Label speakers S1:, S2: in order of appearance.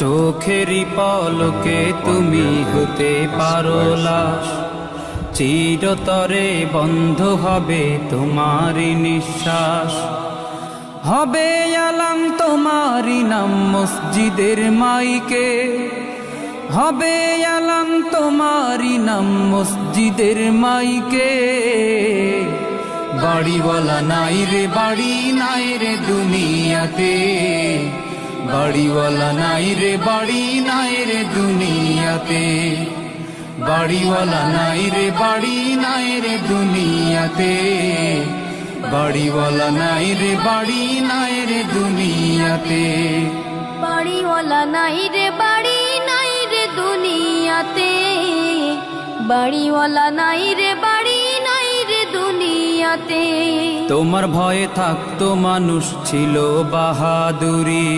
S1: চোখেরই পলকে তুমি হতে পারো লাশ, চিরতরে বন্ধ হবে তোমারই নিঃশ্বাস। হবে আলাম তোমারই নাম মসজিদের মাইকে, হবে আলাম তোমারই নাম মসজিদের মাইকে। বাড়িওয়ালা নাই রে বাড়ি নাই রে দুনিয়াতে, বাড়িওয়ালা নাই রে বাড়ি নাই রে দুনিয়াতে, বাড়িওয়ালা নাই রে বাড়ি নাই রে দুনিয়াতে, বাড়িওয়ালা নাই রে বাড়ি নাই রে দুনিয়াতে।
S2: বাড়িওয়ালা নাই রে বাড়ি নাই রে দুনিয়াতে, বাড়িওয়ালা নাই রে বাড়ি নাই রে দুনিয়াতে।
S1: তোমার ভয়ে থাকতো মানুষ ছিল বাহাদুরি,